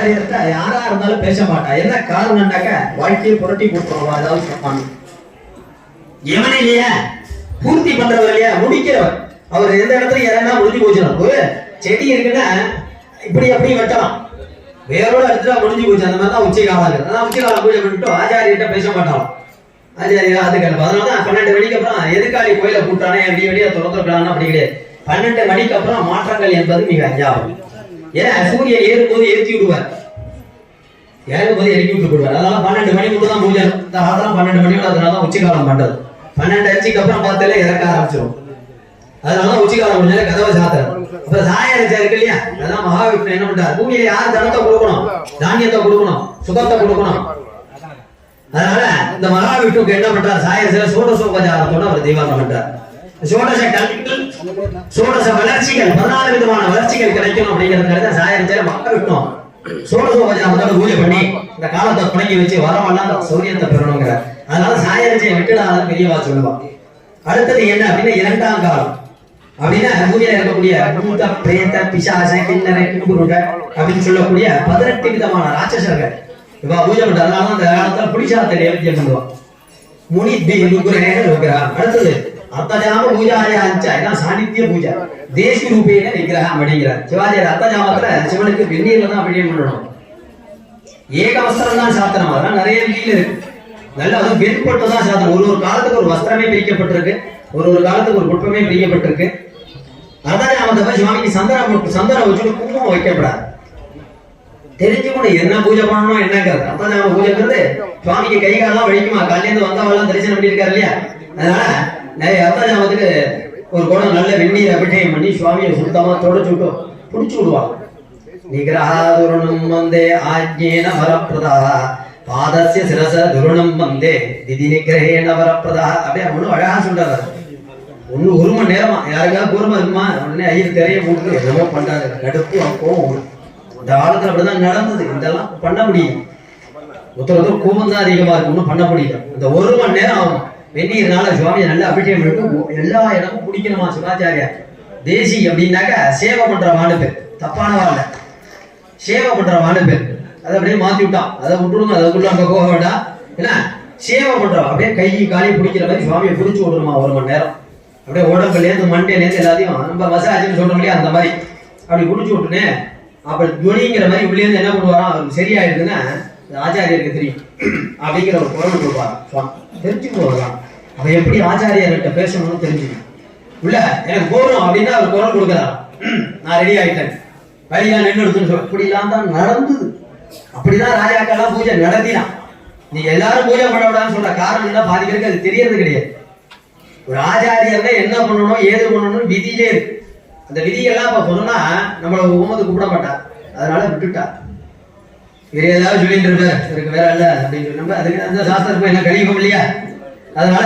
ஆச்சாரியர்கிட்ட யாரா இருந்தாலும் பேச மாட்டா. என்ன காரணம்னாக்க வாழ்க்கையை புரட்டி கொடுத்துருவா. ஏதாவது சொன்னாங்க எவனே இல்லையா பூர்த்தி பண்றவர் இல்லையா, முடிக்கிறவர். அவர் எந்த இடத்துல இறங்கினா முடிஞ்சு போச்சுடும். ஒரு செடி இருக்குன்னா இப்படி அப்படி வெட்டலாம், வேரோட எடுத்துட்டா முடிஞ்சு போச்சு. அந்த மாதிரி தான் உச்சி காலம் இருக்கு. அதான் உச்சி காலம் பூஜை பண்ணிட்டு ஆச்சாரியர்கிட்ட பேச மாட்டாலும் ஆச்சாரியர் அது கிளம்பு. அதனாலதான் 12 மணிக்கு அப்புறம் எதுக்காளி கோயில கூட்டானே அப்படி வெளியே திறந்துருக்கலாம் அப்படி கிடையாது. 12 மணிக்கு அப்புறம் மாற்றங்கள் என்பது மிக அஞ்சாகும். ஏன்னா சூரியன் ஏறும்போது ஏற்றி விடுவார், இறங்கும்போது இறக்கி விட்டு போடுவார். அதனால 12 மணி மட்டும் தான் பூஜை. இந்த காலத்துல 12 மணியோட, அதனாலதான் உச்சிகாலம் பண்றது. 12:05 அப்புறம் பார்த்தாலே இறக்க ஆரம்பிச்சிடும். அதனாலதான் உச்சிகாலம் முடிஞ்சாலே கதவை சாத்துறோம். அப்ப சாயரச்சா இருக்கு இல்லையா, அதெல்லாம் மகாவிஷ்ணு என்ன பண்றாரு, பூமியில யாரு தனத்தை கொடுக்கணும், தானியத்தை கொடுக்கணும், சுகத்தை கொடுக்கணும். அதனால இந்த மகாவிஷ்ணுக்கு என்ன பண்றாரு, சாயரச்சா சோடசோபச்சாரத்தோட அவர் தெய்வாரம் பண்றார். சோடச கல்விகள், சோடச வளர்ச்சிகள், 14 விதமான வளர்ச்சிகள் கிடைக்கணும் அப்படிங்கிறதுக்காக சாயரச்சா மகாவிஷ்ணு சோடசோபச்சாரத்தோட பூஜை பண்ணி இந்த காலத்தை தொடங்கி வச்சு வரவெல்லாம் சௌரியத்தை பெறணுங்கிறார். அதனால சாயரச்சையை விட்டுடாத பெரியவா சொல்லுவான். அடுத்தது என்ன அப்படின்னா இரண்டாம் காலம். அப்படின்னா பூமியில இருக்கக்கூடிய பூத பிரேத பிசாச கிண்ணற கிண்புருட அப்படின்னு சொல்லக்கூடிய 18 விதமான ராட்சசர்கள் இவா பூஜை பண்ற. அதனால அந்த காலத்துல புலிசாரத்தை நேர்த்தியம் பண்ணுவான். முனி விக்கிரகங்கள் இருக்கிறான். அடுத்தது அர்த்தஜாம பூஜாய அஞ்சா, இதான் சாநித்திய பூஜை. தேசி ரூபேன விக்கிரகம் அப்படிங்கிறார். சிவாஜியர் அர்த்தஜாமத்துல சிவனுக்கு வெந்நீர்ல தான் அபிஷேகம் பண்ணணும். ஏக வஸ்திரம் தான் சாத்தனம். அதெல்லாம் நிறைய விதியில இருக்கு. நல்ல அதுவும் வெண்பட்டு தான் சாத்தனம். ஒரு காலத்துக்கு ஒரு வஸ்திரமே பிரிக்கப்பட்டிருக்கு, ஒரு காலத்துக்கு ஒரு புட்பமே பிரிக்கப்பட்டிருக்கு. அர்த்தஜாமத்தை சுவாமிக்கு சந்தனம் வச்சுட்டு குங்குமம் வைக்கப்படாது. தெரிஞ்சு கூட என்ன பூஜை பண்ணணும் என்னங்கிறது. அர்த்தஜாம பூஜைங்கிறது சுவாமிக்கு கை காலெல்லாம் வலிக்குமா, காலையில வந்தவெல்லாம் தரிசனம் பண்ணிருக்காரு இல்லையா. அதனால நிறைய அர்த்தஜாமத்துக்கு ஒரு குடம் நல்ல வெந்நீர் அபிஷேகம் பண்ணி சுவாமியை சுத்தமா தொடச்சு விட்டு புடிச்சு விடுவாங்க. நிகிரஹாதுருணம் வந்தே ஆஜ்ஞேன வரப்பிரதா பாதஸ்ய சிரச துருணம் வந்தே திதி நிகிரஹேன வரப்பிரதா. அப்படியே ஒண்ணு அழகா சொல்றாரு. ஒரு மணி நேரமா யாருக்காவது கூர்மா இருக்குமா, உடனே ஐயர் திரைய போட்டு என்னமோ பண்றாரு. கடுப்பு அப்போ இந்த காலத்துல அப்படிதான் நடந்தது. இதெல்லாம் பண்ண முடியும். ஒருத்தர் கோபம் தான் அதிகமா இருக்கு, ஒன்றும் பண்ண முடியல. இந்த 1 மணி நேரம் ஆகும். வெந்நீர்னால சுவாமியை நல்லா அபிஷேகம் பண்ணிட்டு எல்லா இடமும் குடிக்கணுமா. சிவாச்சாரியா தேசி அப்படின்னாக்க சேவை பண்ற வானு பேர், தப்பானவா இல்ல, சேவை பண்ற வானு பேர். அதை அப்படியே மாத்தி விட்டான். அதை விட்டுடுங்க, அதுக்குள்ள அங்க போக வேண்டாம். ஏன்னா சேவை பண்றோம், அப்படியே கை காலி பிடிக்கிற மாதிரி சுவாமியை பிடிச்சு விடணுமா 1 மணி நேரம். அப்படியே உடம்புலேருந்து மண்டையிலேருந்து எல்லாத்தையும் நம்ம மசாஜ்னு சொல்றோம் இல்லையா, அந்த மாதிரி அப்படி பிடிச்சு விட்டுனே அப்ப துணிங்கிற மாதிரி உள்ளேருந்து என்ன பண்ணுவாராம், அவருக்கு சரியாயிடுதுன்னா ஆச்சாரியருக்கு தெரியும் அப்படிங்கிற ஒரு குரல் கொடுப்பாரு. தெரிஞ்சுக்குவாங்க அவ எப்படி ஆச்சாரியர்கிட்ட பேசணும்னு தெரிஞ்சுக்கணும். உள்ள எனக்கு போகணும் அப்படின்னா அவர் குரல் கொடுக்குறாரு, நான் ரெடி ஆயிட்டேன், வழியா நின்று எடுத்துன்னு சொல்ல. இப்படிலாம் தான் நடந்தது. அப்படிதான் ராஜாக்கெல்லாம் பூஜை நடத்தினான். நீங்க எல்லாரும் பூஜை பண்ண விடான்னு சொல்ற காரணம் என்ன, பாதிக்கிறதுக்கு அது தெரியறது கிடையாது. ஒரு ஆச்சாரியர்ல என்ன பண்ணணும் ஏது பண்ணணும்னு விதியிலே இருக்கு. அந்த விதியெல்லாம் இப்ப சொன்னா நம்மள உமது கூப்பிட மாட்டார். அதனால விட்டுட்டா. வேற ஏதாவது சொல்லிட்டு இருப்பாரு, இருக்கு வேற இல்ல அப்படின்னு சொல்லி அதுக்கு அந்த சாஸ்திரம் என்ன கழிவும் இல்லையா. அதனால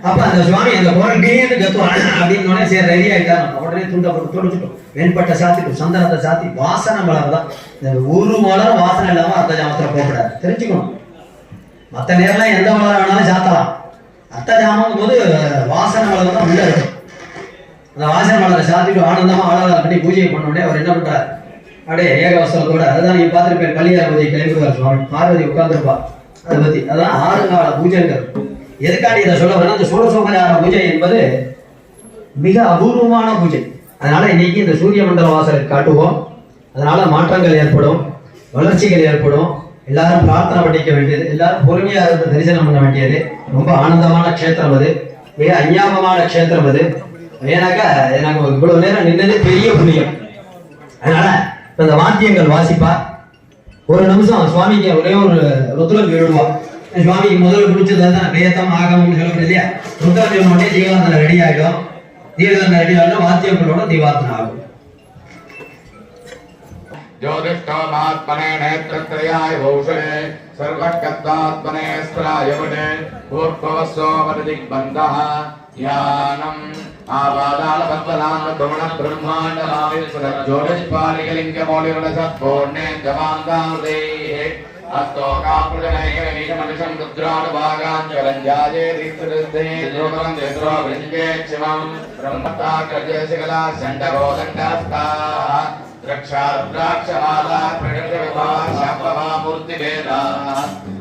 அப்ப அந்த சுவாமி அந்த குரல் கத்துவான் அப்படின்னு சரி ரெடி ஆயிட்டாங்க. உடனே துண்டை போட்டு தொடுத்துட்டோம், வெண்பட்டை சாத்திட்டு சந்தனத்தை சாத்தி வாசனை மலர் தான். இந்த ஒரு மலர் வாசனை இல்லாம அர்த்தஜாமத்துல போகக்கூடாது, தெரிஞ்சுக்கணும். மற்ற நேரம் எந்த மலர் வேணாலும் சாத்தலாம். அர்த்தஜாமம் போது வாசனை மலர் தான் உள்ள இருக்கும். அந்த வாசனை மலரை சாத்திட்டு ஆனந்தமா ஆளாத கட்டி பூஜை பண்ணோடனே அவர் என்ன பண்றாரு, அப்படியே ஏக வஸ்திரத்தோட. அதுதான் நீங்க பார்த்துருப்பேன், கல்யாண பூஜை கிளம்பிடுவார் சுவாமி. பார்வதி உட்கார்ந்துருப்பா. அதை பத்தி அதான் 6 கால பூஜைங்கிறது. எதுக்காண்டி இதை சொல்ல வரேன்னா, இந்த சோடசோபச்சார பூஜை என்பது மிக அபூர்வமான பூஜை. அதனால இன்னைக்கு இந்த சூரிய மண்டல வாசலை காட்டுவோம். அதனால மாற்றங்கள் ஏற்படும், வளர்ச்சிகள் ஏற்படும். எல்லாரும் பிரார்த்தனை பண்ணிக்க வேண்டியது, எல்லாரும் பொறுமையா இருந்து தரிசனம் பண்ண வேண்டியது. ரொம்ப ஆனந்தமான க்ஷேத்திரம் அது, மிக அஞ்ஞாபமான க்ஷேத்திரம் அது. ஏன்னாக்கா எனக்கு இவ்வளவு நேரம் நின்னது பெரிய புண்ணியம். அதனால இந்த வாத்தியங்கள் வாசிப்பா. ஒரு நிமிஷம் சுவாமிக்கு ஒரே ஒரு ருத்ரம் எழுடுவா. சுவாமிக்கு முதல்ல பிடிச்சது தான் வேதம் ஆகமம் சொல்லப்படுது இல்லையா. ருத்ரம் உடனே தீவார்த்தனை ரெடி ஆகிடும். தீவார்த்தனை ரெடி ஆகிடும், வாத்தியங்களோட தீவார்த்தனை ஆகும். ज्योतिष्ठोमात्मने नेत्रत्रयाय भूषणे सर्वकर्तात्मने स्त्रायवने पूर्ववस्सोमदिग्बन्धः ज्ञानम् आवादालपद्मनाभब्रह्माण्डमाविस्वरज्योतिष्पालिकलिङ्गमौलिर्णसत्पूर्णे जमान्तादेः अस्तोकाप्रजनैकमीशमनिशं रुद्रानुभागाञ्जलञ्जाये रीतृद्धे द्रोमं देद्रो वृञ्जे क्षिमं ब्रह्मता कर्जशिकला षण्डभोदण्डास्ताः द्रक्षाद्राक्षमाला प्रकृतिविभाः शाम्भवामूर्तिभेदाः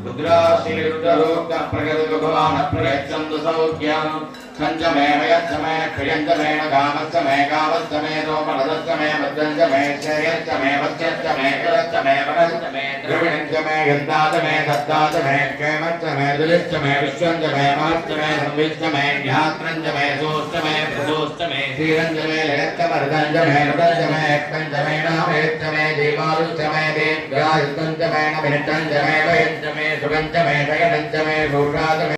रुद्राशीरुद्ररूप प्रकृतिविभवान् प्रयच्छन्तु सौख्यम् सञ्चमे यच्छमे प्रियञ्चमे कामश्चमे कामश्चमे रोमणदश्चमे भद्रञ्चमे श्रेयश्चमे वच्यश्चमे करश्चमे वनश्चमे द्रविणञ्चमे गन्धाचमे दत्ताचमे क्षेमश्चमे दुलिश्चमे विश्वञ्चमे महश्चमे संविश्चमे ज्ञात्रञ्चमे सोश्चमे प्रदोश्चमे श्रीरञ्चमे लयश्चमर्दञ्चमे नृतञ्चमे एक्तञ्चमे नामेश्चमे जीवारुश्चमे देव्यायुतञ्चमे नभिनिटञ्चमे वयञ्चमे सुगञ्चमे शयनञ्चमे भूषाचमे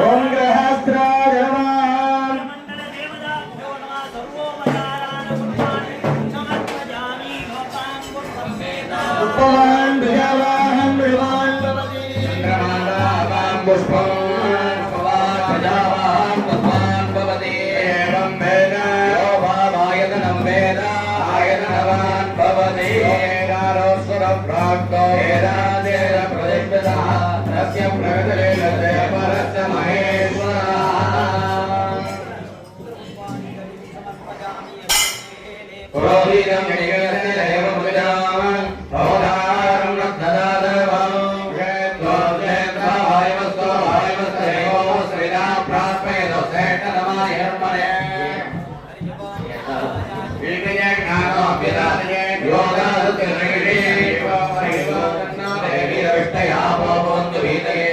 ఓం గ్రహస్త్రాయ నమః. పుష్పవాన్ ప్రజావాహన్ ప్రజావాన్ భవతి. చంద్రమాలాభాం పుష్పం ప్రజావాహం పుష్పాన్ భవతి. ఏవం వేద యో భావాయతనం వేద ఆయతనవాన్ భవతి. ఏదారోస్వర ప్రాక్తో ఏదాదేన ప్రతిష్ఠితః తస్య ప్రగతిరేణతే పరస్య మహేశ్వరः. పురోహితం నిగర్తయేవ విజామన్ భవదారం నద్దదాదవం క్షేత్రోక్షేత్రాయవస్తో ఆయవస్తేవో శ్రీరా ప్రాప్యేదో శేషనమాయర్మనే విజయజ్ఞానో విరాజయే యోగాదుతిర్నిషే దేవీరవిష్టయాపోవంతు వీతయే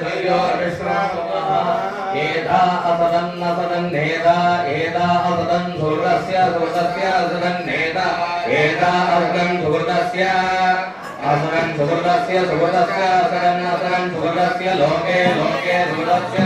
శ్రీయోర్విశ్రామः ఏదా అసదన్నసదన్నేదా ఏదా అసదన్ సుహృదస్య సుహృదస్య అసదన్నేదా ఏదా అసదన్ సుహృదస్య అసదన్ సుహృదస్య సుహృదస్య అసదన్ అసదన్ సుహృదస్య లోకే లోకే సుహృదస్య